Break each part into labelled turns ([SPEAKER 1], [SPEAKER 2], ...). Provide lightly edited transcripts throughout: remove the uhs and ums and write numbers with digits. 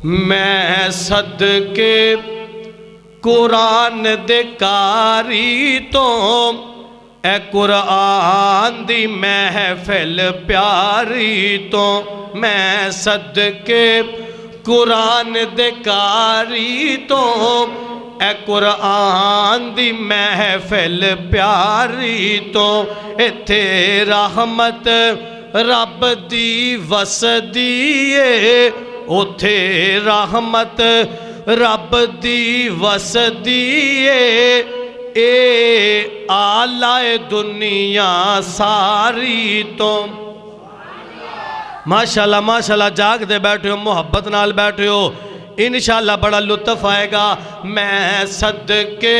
[SPEAKER 1] میں صدقے قرآن دے کاری تو اے قرآن دی محفل پیاری تو میں صدقے قرآن دے کاری تو اے قرآن دی محفل پیاری تو ایتھے رحمت رب دی وسدیے اوتھے رحمت رب دی وسدیے اے آلائے دنیا ساری تو ماشاءاللہ ماشاءاللہ جاگ دے بیٹھے ہو محبت نال بیٹھے ہو انشاءاللہ بڑا لطف آئے گا میں صدقے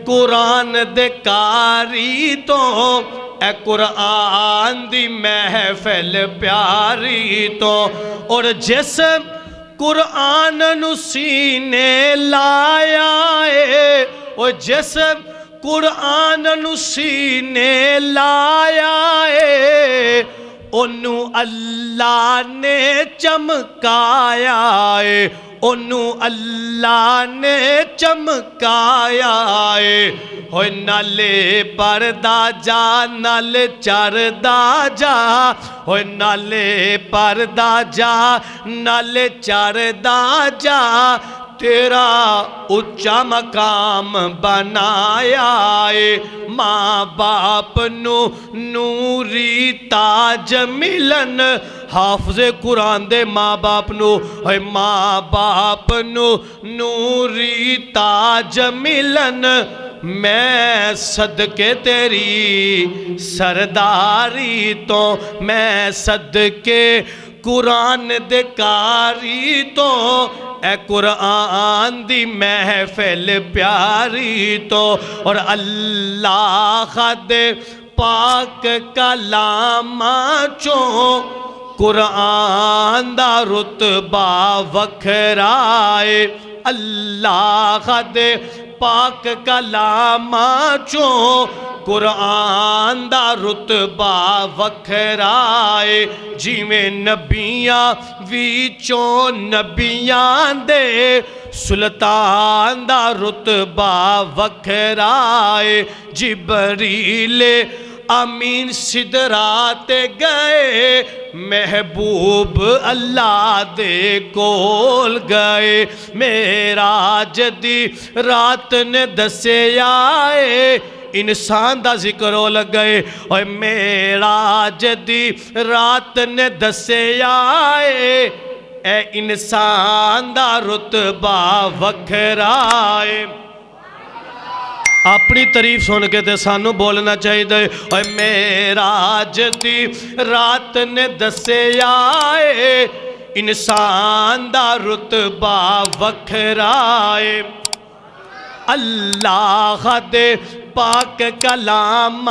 [SPEAKER 1] قرآن دے کاری تو اے قرآن دی محفل پیاری تو اور جس قرآن نو سینے لایا ہے اور جس قرآن نو سینے لایا ہے انو اللہ نے چمکایا ہے انو اللہ نے چمکایا ہے ہوئے نالے پردہ جا نالے چردہ جا ہوئے نالے پردہ جا نالے چردہ جا تیرا اچھا مقام بنایا ہے ماں باپ نوری تاج ملن حافظ قرآن دے ماں باپ اے ماں باپ نوری تاج ملن میں صدقے تیری سرداری تو میں صدقے قرآن دے کاری تو اے قرآن دی محفل پیاری تو اور اللہ دے پاک کلام چوں قرآن دا رتبہ وکھرائے اللہ دے پاک کلام چوں قرآن دا رتبہ وکھرائے جی میں نبیاں ویچوں نبیاں دے سلطان دا رتبہ وکھرائے جبریل امین صدرات گئے محبوب اللہ دے کول گئے معراج دی رات نے دسے آئے انسان دا ذکر ہو لگ گئے اور معراج دی رات نے دسے آئے اے انسان دا رتبہ وکھرائے اپنی تعریف سن کے تے سانو بولنا چاہیے اے معراج دی رات نے دسے آئے انسان دا رتبہ وکھرائے اللہ دے پاک کلام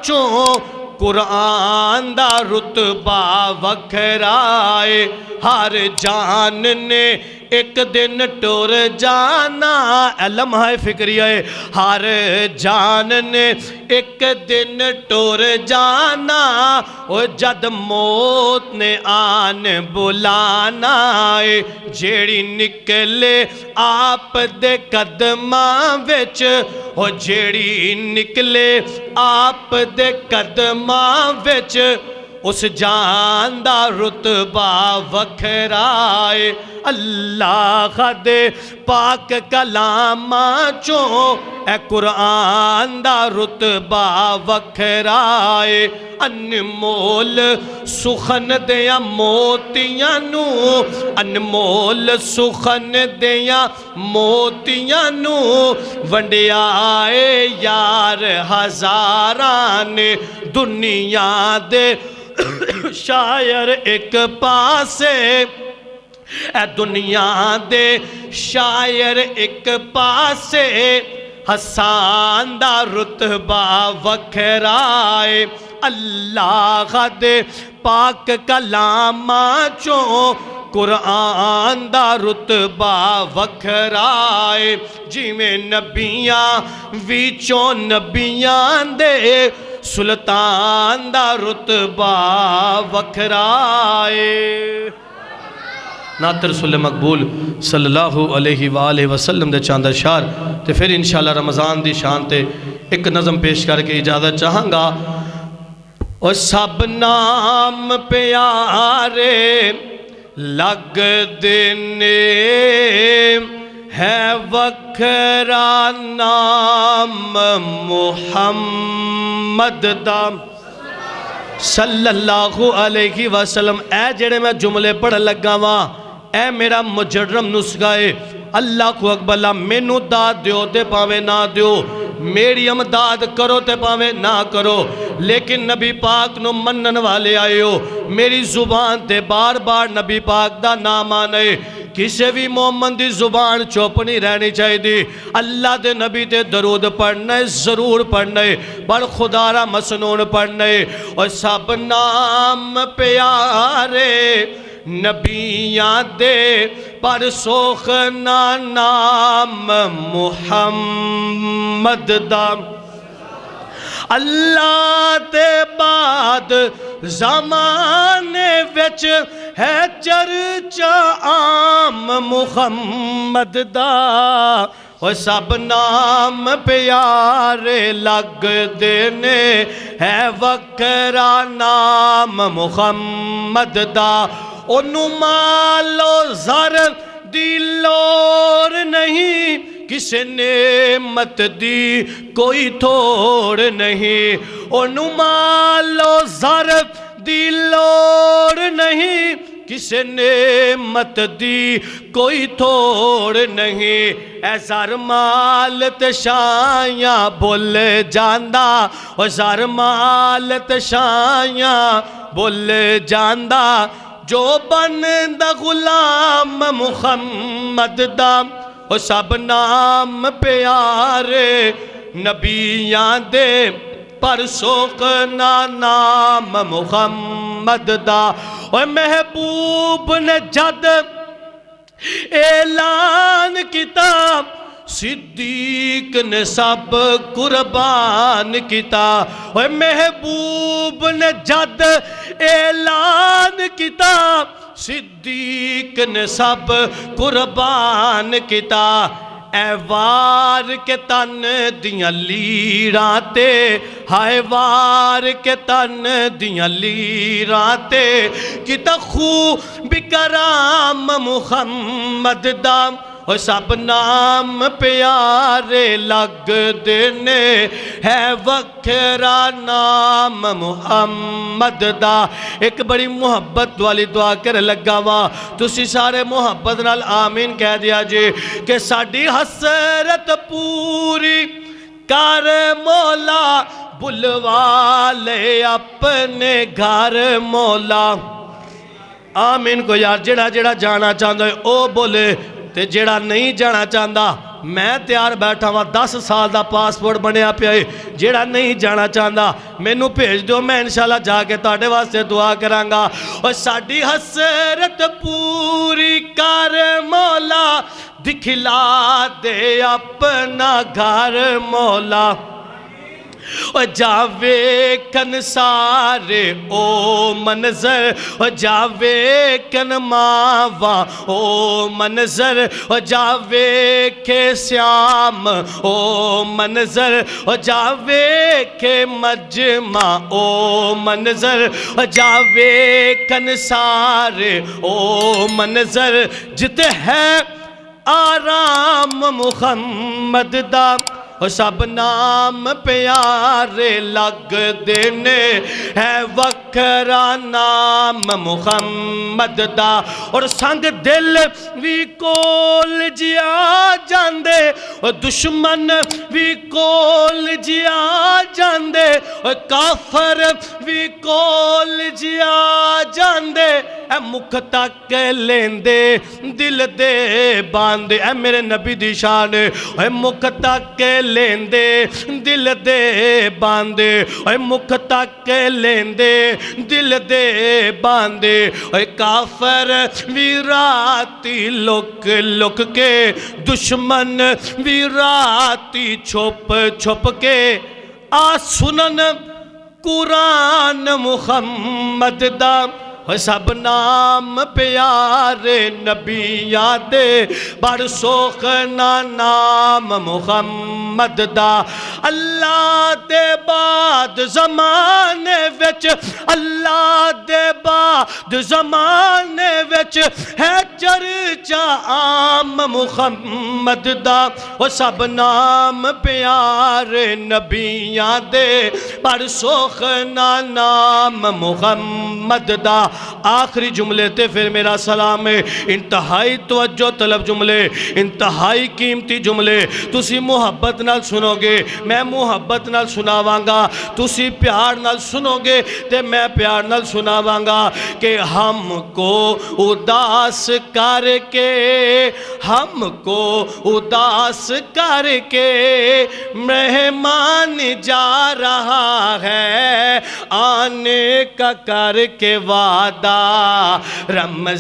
[SPEAKER 1] چوں قرآن دا رتبہ وکھرائے ہر جان نے ایک دن ٹور جانا علم ہے فکریہ ہے ہر جان نے ایک دن ٹور جانا اور جد موت نے آن بلانا ہے جیڑی نکلے آپ دے قدماں وچ اور جیڑی نکلے آپ دے قدماں وچ اس جان دا رتبہ وکھرائے اللہ دے پاک کلام چوں اے قرآن دا رتبہ وکھرائے انمول سخن دیا موتیاں نو انمول سخن دیا موتیاں نو ونڈیائے یار ہزاران دنیا دے شاعر ایک پاسے اے دنیا دے شاعر ایک پاسے حسان دا رتبہ وکھرائے اللہ دے پاک کلام چوں قرآن دا رتبہ وکھرائے جی میں نبیاں ویچوں نبیاں دے سلطان دا رتبہ وکھرائے نعت رسول مقبول صلی اللہ علیہ وآلہ وسلم دے چاند اشار تے پھر انشاءاللہ رمضان دی شان تے ایک نظم پیش کر کے اجازت چاہاں گا۔ اور سب نام پیارے لگ دینے ہے وکھرا نام محمد دا صلی اللہ علیہ وسلم۔ اے جڑے میں جملے پڑھ لگا وا اے میرا مجرم نسخہ اللہ کو اکبر اللہ مینوں داد دیو تے پاوے نہ دیو، میری امداد کرو تے پاوے نہ کرو، لیکن نبی پاک نو منن والے آئے ہو، میری زبان تے بار بار نبی پاک دا نام آنے، کسے بھی مومن دی زبان چوپ نہیں رہنی چاہیے دی، اللہ دے نبی تے درود پڑھنے ضرور پڑھنے، پر خدا را مسنون پڑھنے۔ اور سب نام پیارے نبیاں دے پر سوکھنا نام محمد دا، اللہ تے بعد زمانے وچ ہے چرچا عام محمد دا۔ اور سب نام پیارے لگ دینے ہے وکھرا نام محمد دا، انہوں مالو زر دی لوڑ نہیں، کسے نعمت دی کوئی تھوڑ نہیں، انہوں مالو زر دی لوڑ نہیں، کسے نعمت دی کوئی تھوڑ نہیں، اے زر مال تے شایاں بھول جاندا، او زر مال تے شایاں بھول جاندا، جو بندا غلام محمد دا۔ او سب نام پیارے نبیاں دے پر سوکھنا نام محمد دا۔ اور محبوب نے جد اعلان کیتا، صدیق نے سب قربان کیتا۔ اور محبوب نے جد اعلان کیتا، صدیق نے سب قربان کیتا۔ اے وار کے تن دیاں لیراں تے، ہائے وار کے تن دیاں لیراں تے، کیتا خوب کرام محمد دا۔ اور سب نام پیارے لگ دینے ہے وکھرا نام محمد دا۔ ایک بڑی محبت والی دعا کر لگا وا، تسی سارے محبت نال آمین کہہ دیا جی کہ ساڈی حسرت پوری کر مولا، بلوا لے اپنے گھر مولا۔ آمین کو یار جڑا جڑا جانا چاہتا ہے او بولے، تے جڑا نہیں جانا چاہتا میں تیار بیٹھا ہوا، 10 سال دا پاسپورٹ بنیا پیا ہے، جڑا نہیں جانا چاہتا مینوں بھیج دو، میں انشاءاللہ جا کے تہاڈے واسطے دعا کراں گا۔ اور ساڈی حسرت پوری کر مولا، دکھلا دے اپنا گھر مولا۔ اور جاوے کن سارے او منظر، اور جاوے کن ماوا او منظر، اور جاوے کے سیام او منظر، اور جاوے کے مجمع او منظر، اور جاوے کن سارے او منظر، جتے ہے آرام محمد دا۔ اور سب نام پیارے لگ دینے ہے وکھرا نام محمد دا۔ اور سنگ دل بھی کول جیا جاندے، اور دشمن بھی کول جیا جاندے، اور کافر بھی کول جیا جاندے، اے مکھ تک لیندے دل دے باندے۔ اے میرے نبی دی شان، اے مکھ تک لیندے دل دے باندے، اے مکھ تک لیندے دل دے باندے۔ اے کافر بھی راتی لک لک کے، دشمن بھی راتی چھپ چھپ کے، آ سنن قرآن محمد دا۔ سب نام پیارے نبیاں دے بڑ سوکھنا نام محمد دا اللہ دے بعد زمانے وچ اللہ دے بعد زمانے وچ ہے چرچا عام محمد دا وہ سب نام پیارے نبیاں دے بڑ سوکھنا نام محمد دا آخری جملے تے پھر میرا سلام ہے انتہائی توجہ طلب جملے انتہائی قیمتی جملے تسی محبت نال سنو گے میں محبت نال سناواں گا تسی پیار نال سنو گے تے میں پیار نال سناواں گا کہ ہم کو اداس کر کے ہم کو اداس کر کے مہمان جا رہا ہے آنے کا کر کے وعدہ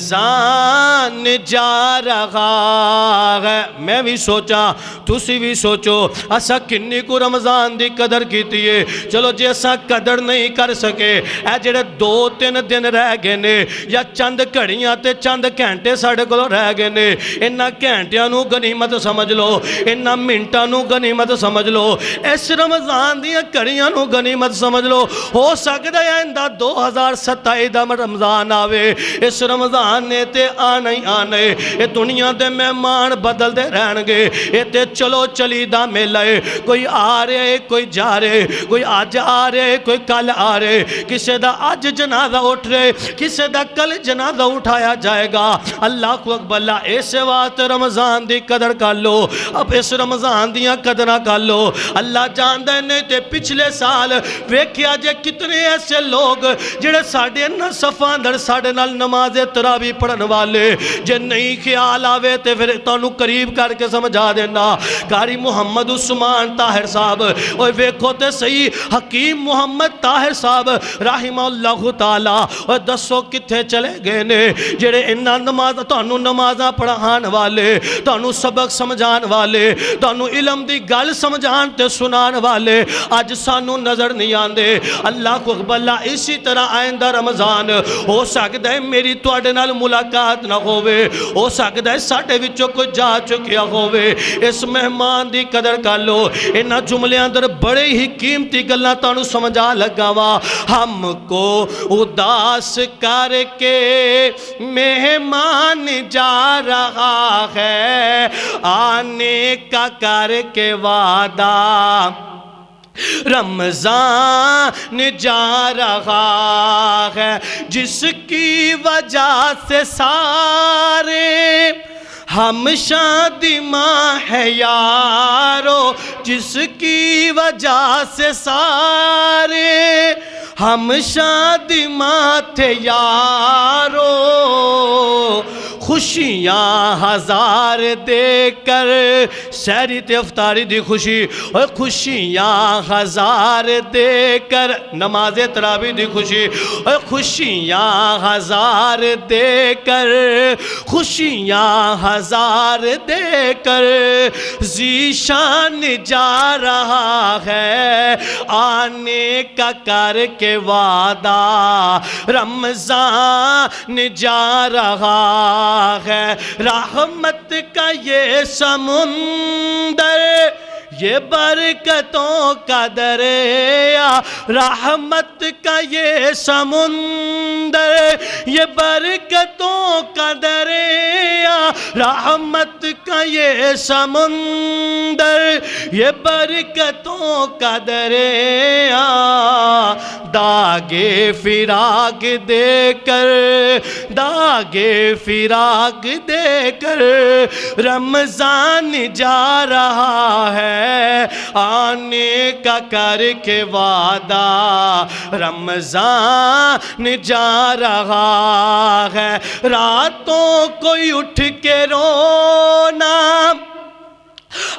[SPEAKER 1] رمضان جا رہا ہے میں بھی سوچا تسی بھی سوچو اسا کنی کو رمضان دی قدر کیتی ہے چلو جی اسا قدر نہیں کر سکے اے جڑے 2-3 دن رہ گئے نے یا چند گھڑیاں تے چند گھنٹے ساڑھے کو رہ گئے نے انہاں گھنٹیاں نو غنیمت سمجھ لو انہاں منٹاں نو غنیمت سمجھ لو اس رمضان دیاں گھڑیاں نو غنیمت سمجھ لو ہو سکتا ہے اندہ 2027 دا رمضان آوے اس رمضان نے تے آنا ہی آنا ہے یہ دنیا دے مہمان بدل دے رہن گے یہ تے چلو چلی دا میلہ ہے کوئی آ رہے کوئی جا رہے کوئی آج آ رہے کوئی کل آ رہے کسے دا آج جنازہ اٹھ رہے کسے دا کل جنازہ اٹھایا جائے گا اللہ کو اکبر اللہ ایسے وقت رمضان دی قدر کر لو اب اس رمضان دیاں قدرہ کر لو اللہ جان دے نہیں تے پچھلے سال ویکھیا جے کتنے ایسے لوگ جڑے ساڑھے نہ صفان در ساڑھے نال نماز تراوی پڑھن والے جے نہیں خیال آوے تے پھر تانوں قریب کر کے سمجھا دینا قاری محمد عثمان طاہر صاحب اوہ ویکھو تے صحیح حکیم محمد طاہر صاحب رحمہ اللہ تعالی اوہ دسو کتھے چلے گئے نے جڑے انہاں نماز تانوں نمازاں پڑھان والے تانوں سبق سمجھان والے تانوں علم دی گل سمجھان تے سنان والے آج سانوں نظر نہیں آندے اللہ کو اکبر اللہ اسی طرح آئندہ رمضان ہو سکتا ہے میری توڑے نال ملاقات نہ ہوئے ہو سکتا ہے ساڑھے وچوں کوئی جا چکیا ہوئے اس مہمان دی قدر کر لو انہاں جملے اندر بڑے ہی قیمتی گلاں تانوں سمجھا لگا وا ہم کو اداس کر کے مہمان جا رہا ہے آنے کا کر کے وعدہ رمضان جا رہا ہے جس کی وجہ سے سارے ہم شادی ماں ہے یارو جس کی وجہ سے سارے ہم شادی ماں تھے یارو خوشیاں ہزار دے کر سحری تے افطاری دی خوشی اور خوشیاں ہزار دے کر نماز تراوی دی خوشی اور خوشیاں ہزار دے کر خوشیاں ہزار دے کر ذیشان جا رہا ہے آنے کا کر کے وعدہ رمضان جا رہا ہے رحمت کا یہ سمندر یہ برکتوں کا دریا رحمت کا یہ سمندر یہ برکتوں کا دریا رحمت کا یہ سمندر یہ برکتوں کا دریا داغے فراق دے کر داغے فراق دے کر رمضان جا رہا ہے آنے کا کر کے وعدہ رمضان جا رہا ہے راتوں کوئی اٹھ کے رونا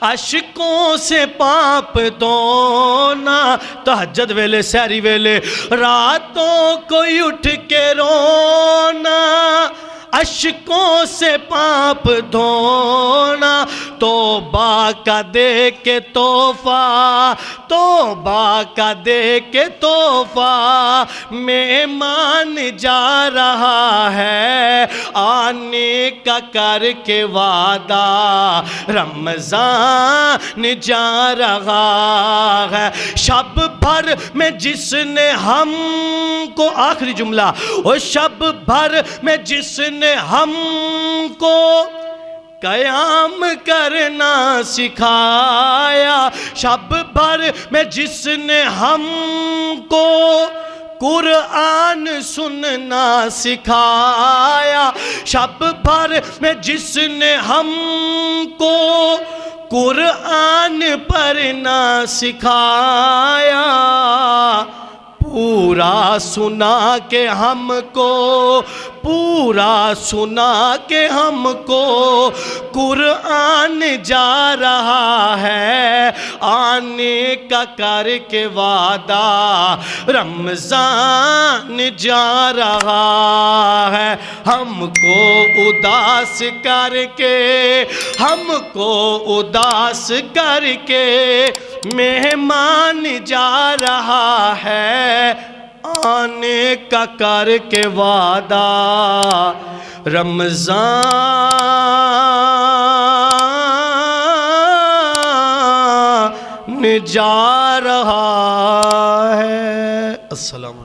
[SPEAKER 1] عشقوں سے پاپ دھونا تہجد ویلے سحری ویلے راتوں کوئی اٹھ کے رونا عشقوں سے پاپ دھونا توبہ کا دے کے تحفہ، توبہ کا دے کے تحفہ، مہمان جا رہا ہے آنے کا کر کے وعدہ، رمضان جا رہا ہے شب بھر میں جس نے ہم کو، آخری جملہ، وہ شب بھر میں جس نے ہم کو قیام کرنا سکھایا، شب بھر میں جس نے ہم کو قرآن سننا سکھایا، شب بھر میں جس نے ہم کو قرآن پڑھنا سکھایا، پورا سنا کے ہم کو، پورا سنا کے ہم کو قرآن جا رہا ہے آنے کا کر کے وعدہ، رمضان جا رہا ہے ہم کو اداس کر کے، ہم کو اداس کر کے مہمان جا رہا ہے آنے کا کر کے وعدہ، رمضان جا رہا ہے۔ السلام علیکم۔